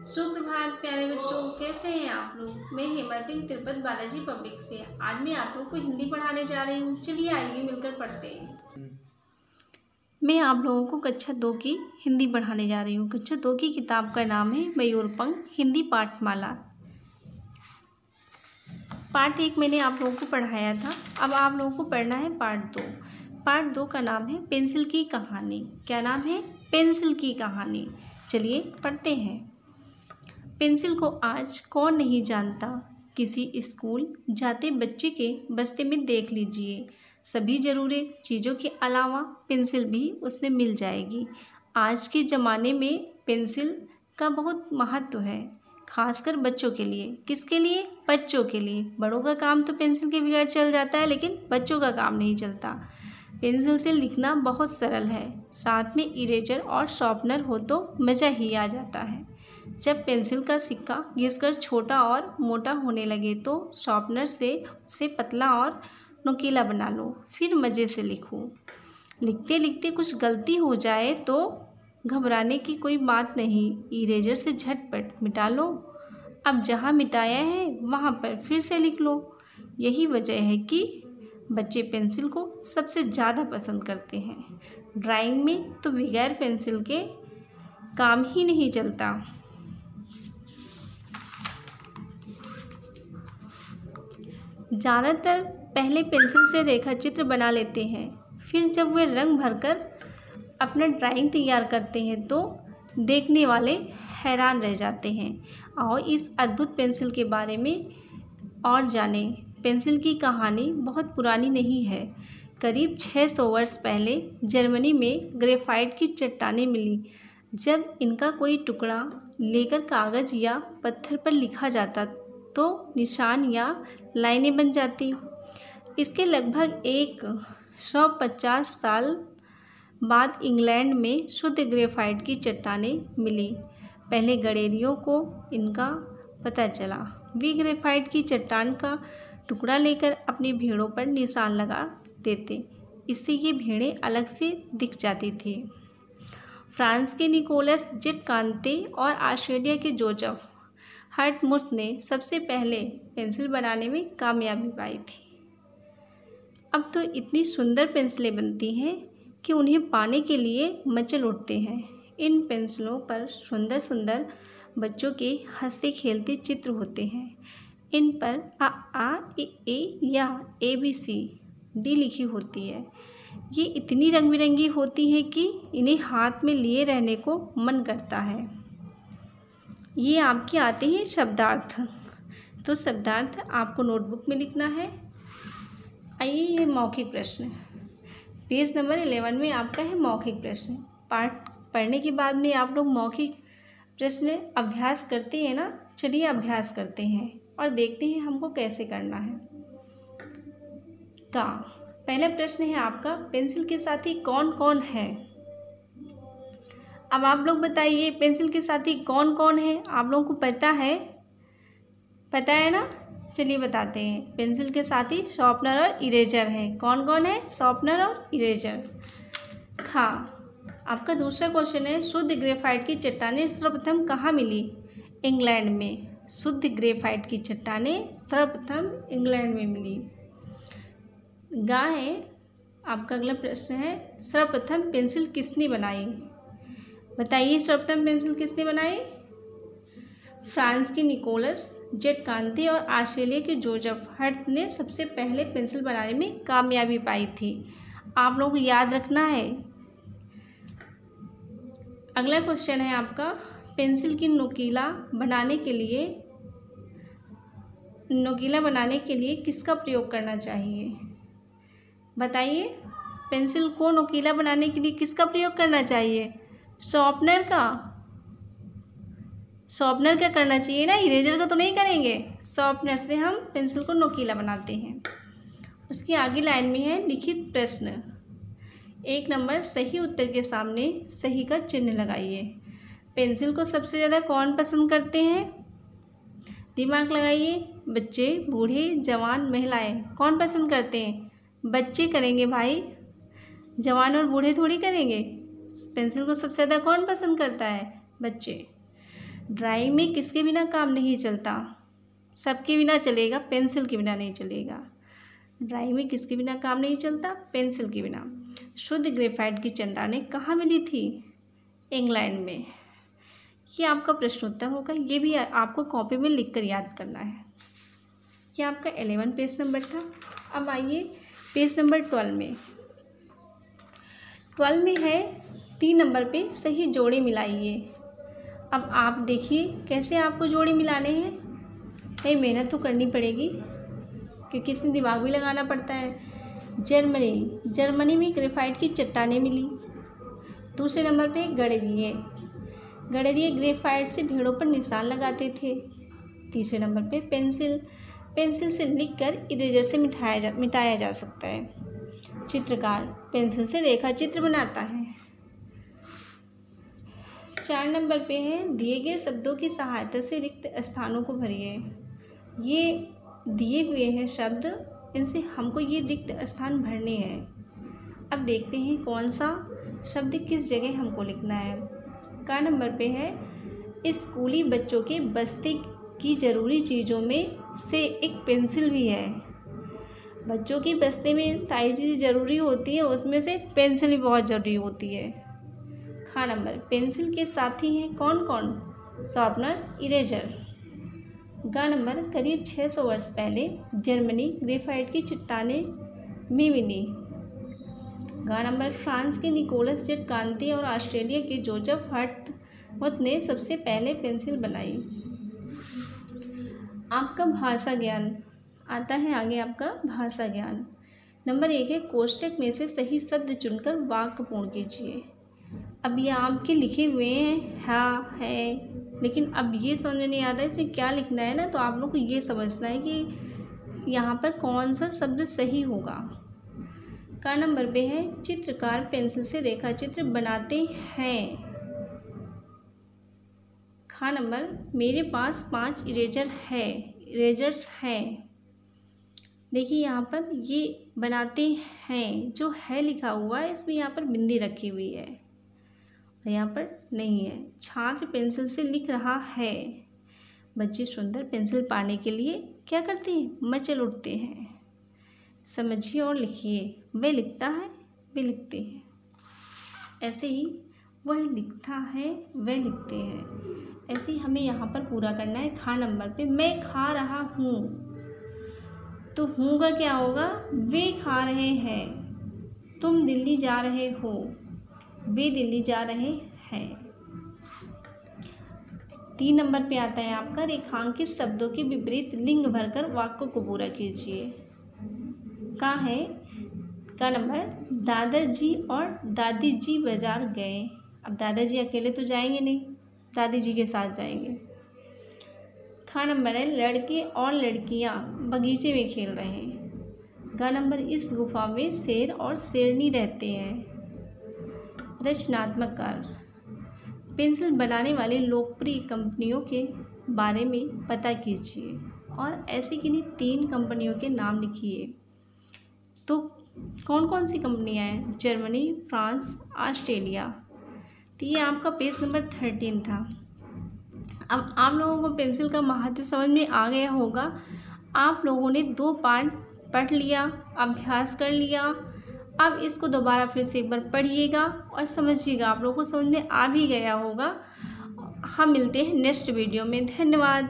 सुप्रभात प्यारे बच्चों, कैसे हैं आप लोग। मैं हेमा सिंह तिरुपति बालाजी पब्लिक से आज मैं आप लोगों को हिंदी पढ़ाने जा रही हूँ। चलिए आइए मिलकर पढ़ते हैं। मैं आप लोगों को कक्षा 2 की हिंदी पढ़ाने जा रही हूँ। कक्षा 2 की किताब का नाम है मयूरपंख हिंदी पाठमाला। पार्ट 1 मैंने आप लोगों को पढ़ाया था। अब आप लोगों को पढ़ना है पार्ट 2। पार्ट 2 का नाम है पेंसिल की कहानी। क्या नाम है? पेंसिल की कहानी। चलिए पढ़ते हैं। पेंसिल को आज कौन नहीं जानता। किसी स्कूल जाते बच्चे के बस्ते में देख लीजिए, सभी ज़रूरी चीज़ों के अलावा पेंसिल भी उसमें मिल जाएगी। आज के ज़माने में पेंसिल का बहुत महत्व है, खासकर बच्चों के लिए। किसके लिए? बच्चों के लिए। बड़ों का काम तो पेंसिल के बगैर चल जाता है, लेकिन बच्चों का काम नहीं चलता। पेंसिल से लिखना बहुत सरल है, साथ में इरेजर और शार्पनर हो तो मज़ा ही आ जाता है। जब पेंसिल का सिक्का घिसकर छोटा और मोटा होने लगे तो शार्पनर से उसे पतला और नुकीला बना लो, फिर मज़े से लिखो। लिखते लिखते कुछ गलती हो जाए तो घबराने की कोई बात नहीं, इरेजर से झटपट मिटा लो। अब जहाँ मिटाया है वहाँ पर फिर से लिख लो। यही वजह है कि बच्चे पेंसिल को सबसे ज़्यादा पसंद करते हैं। ड्राइंग में तो बगैर पेंसिल के काम ही नहीं चलता। ज़्यादातर पहले पेंसिल से रेखा चित्र बना लेते हैं, फिर जब वे रंग भरकर अपना ड्राइंग तैयार करते हैं तो देखने वाले हैरान रह जाते हैं। आओ इस अद्भुत पेंसिल के बारे में और जानें। पेंसिल की कहानी बहुत पुरानी नहीं है। करीब 600 वर्ष पहले जर्मनी में ग्रेफाइट की चट्टानें मिली। जब इनका कोई टुकड़ा लेकर कागज़ या पत्थर पर लिखा जाता तो निशान या लाइनें बन जाती। इसके लगभग 150 साल बाद इंग्लैंड में शुद्ध ग्रेफाइट की चट्टानें मिली। पहले गडेरियों को इनका पता चला। वे ग्रेफाइट की चट्टान का टुकड़ा लेकर अपनी भेड़ों पर निशान लगा देते, इससे ये भेड़ें अलग से दिख जाती थी। फ्रांस के निकोलस जिटकांते और ऑस्ट्रेलिया के जोसेफ हर्टमुथ ने सबसे पहले पेंसिल बनाने में कामयाबी पाई थी। अब तो इतनी सुंदर पेंसिलें बनती हैं कि उन्हें पाने के लिए मचल उठते हैं। इन पेंसिलों पर सुंदर सुंदर बच्चों के हंसते खेलते चित्र होते हैं। इन पर आ इ ए या ABCD लिखी होती है। ये इतनी रंग बिरंगी होती हैं कि इन्हें हाथ में लिए रहने को मन करता है। ये आपके आते हैं शब्दार्थ। तो शब्दार्थ आपको नोटबुक में लिखना है। आइए ये मौखिक प्रश्न, पेज नंबर 11 में आपका है मौखिक प्रश्न। पाठ पढ़ने के बाद में आप लोग मौखिक प्रश्न अभ्यास करते हैं ना। चलिए अभ्यास करते हैं और देखते हैं हमको कैसे करना है। का पहला प्रश्न है आपका, पेंसिल के साथी कौन कौन है। अब आप लोग बताइए पेंसिल के साथी कौन कौन है। आप लोगों को पता है ना। चलिए बताते हैं। पेंसिल के साथी शार्पनर और इरेजर हैं। कौन कौन है? शार्पनर और इरेजर। खा आपका दूसरा क्वेश्चन है, शुद्ध ग्रेफाइट की चट्टानें सर्वप्रथम कहाँ मिली? इंग्लैंड में। शुद्ध ग्रेफाइट की चट्टानें सर्वप्रथम इंग्लैंड में मिली। गा है आपका अगला प्रश्न है, सर्वप्रथम पेंसिल किसने बनाई? बताइए सर्वप्रथम पेंसिल किसने बनाई? फ्रांस के निकोलस जिटकांते और ऑस्ट्रेलिया के जोसेफ हर्ट ने सबसे पहले पेंसिल बनाने में कामयाबी पाई थी। आप लोगों को याद रखना है। अगला क्वेश्चन है आपका, पेंसिल की नुकीला बनाने के लिए किसका प्रयोग करना चाहिए? बताइए पेंसिल को नुकीला बनाने के लिए किसका प्रयोग करना चाहिए? शार्पनर का करना चाहिए ना, इरेजर का तो नहीं करेंगे। शार्पनर से हम पेंसिल को नुकीला बनाते हैं। उसकी आगे लाइन में है लिखित प्रश्न। 1 नंबर सही उत्तर के सामने सही का चिन्ह लगाइए। पेंसिल को सबसे ज़्यादा कौन पसंद करते हैं? दिमाग लगाइए। बच्चे, बूढ़े, जवान, महिलाएं। कौन पसंद करते हैं? बच्चे करेंगे भाई, जवान और बूढ़े थोड़ी करेंगे। पेंसिल को सबसे ज़्यादा कौन पसंद करता है? बच्चे। ड्राइंग में किसके बिना काम नहीं चलता? सबके बिना चलेगा, पेंसिल के बिना नहीं चलेगा। ड्राइंग में किसके बिना काम नहीं चलता? पेंसिल के बिना। शुद्ध ग्रेफाइट की चट्टानें कहाँ मिली थी? इंग्लैंड में। ये आपका प्रश्न उत्तर होगा, ये भी आपको कॉपी में लिख कर याद करना है। ये आपका 11 पेज नंबर था। अब आइए पेज नंबर 12 में। 12 में है 3 नंबर पे सही जोड़े मिलाइए। अब आप देखिए कैसे आपको जोड़े मिलाने हैं। भाई मेहनत तो करनी पड़ेगी क्योंकि इसमें दिमाग भी लगाना पड़ता है। जर्मनी में ग्रेफाइट की चट्टानें मिली। दूसरे नंबर पे गडरिये ग्रेफाइट से भेड़ों पर निशान लगाते थे। तीसरे नंबर पे पेंसिल से लिखकर इरेजर से मिटाया जा सकता है। चित्रकार पेंसिल से रेखा चित्र बनाता है। 4 नंबर पे है दिए गए शब्दों की सहायता से रिक्त स्थानों को भरिए। ये दिए हुए हैं शब्द, इनसे हमको ये रिक्त स्थान भरने हैं। अब देखते हैं कौन सा शब्द किस जगह हमको लिखना है। का नंबर पे है स्कूली बच्चों के बस्ते की ज़रूरी चीज़ों में से एक पेंसिल भी है। बच्चों के बस्ते में सारी चीज़ ज़रूरी होती है, उसमें से पेंसिल भी बहुत ज़रूरी होती है। खा नंबर पेंसिल के साथी हैं कौन कौन? Sharpener, eraser. गा नंबर करीब 600 वर्ष पहले जर्मनी ग्रेफाइट की चट्टानें में मिली। गा नंबर फ्रांस के निकोलस जेट कांते और ऑस्ट्रेलिया के जोसेफ हर्ट ने सबसे पहले पेंसिल बनाई। आपका भाषा ज्ञान आता है आगे। आपका भाषा ज्ञान नंबर 1 है कोष्टक में से सही शब्द चुनकर वाक्य पूर्ण कीजिए। अब ये आपके लिखे हुए हैं हाँ है, लेकिन अब ये समझ नहीं आता इसमें क्या लिखना है ना, तो आप लोग को ये समझना है कि यहाँ पर कौन सा शब्द सही होगा। का नंबर पे है चित्रकार पेंसिल से रेखा चित्र बनाते हैं। खा नंबर मेरे पास 5 इरेजर्स हैं। देखिए यहाँ पर ये बनाते हैं, जो है लिखा हुआ है इसमें यहाँ पर बिंदी रखी हुई है और यहाँ पर नहीं है। छात्र पेंसिल से लिख रहा है। बच्चे सुंदर पेंसिल पाने के लिए क्या करते हैं? मचल उठते हैं। समझिए और लिखिए। वह लिखता है, वे लिखते हैं। ऐसे ही वह लिखता है, वह लिखते हैं। ऐसे ही हमें यहाँ पर पूरा करना है। खा नंबर पे मैं खा रहा हूँ, तो हूँ का क्या होगा? वे खा रहे हैं। तुम दिल्ली जा रहे हो, वे दिल्ली जा रहे हैं। 3 नंबर पे आता है आपका रेखांकित शब्दों के विपरीत लिंग भरकर वाक्य को पूरा कीजिए। का है का नंबर दादाजी और दादी जी बाजार गए। अब दादाजी अकेले तो जाएंगे नहीं, दादी जी के साथ जाएंगे। खा नंबर है लड़के और लड़कियां बगीचे में खेल रहे हैं। गा नंबर इस गुफा में शेर और शेरनी रहते हैं। रचनात्मक कार्य पेंसिल बनाने वाले लोकप्रिय कंपनियों के बारे में पता कीजिए और ऐसी किन्हीं 3 कंपनियों के नाम लिखिए। तो कौन कौन सी कंपनियां हैं? Germany, France, Australia. तो ये आपका पेज नंबर 13 था। अब आप लोगों को पेंसिल का महत्व समझ में आ गया होगा। आप लोगों ने 2 पार्ट पढ़ लिया, अभ्यास कर लिया। अब इसको दोबारा फिर से एक बार पढ़िएगा और समझिएगा। आप लोगों को समझ में आ भी गया होगा। हम मिलते हैं नेक्स्ट वीडियो में। धन्यवाद।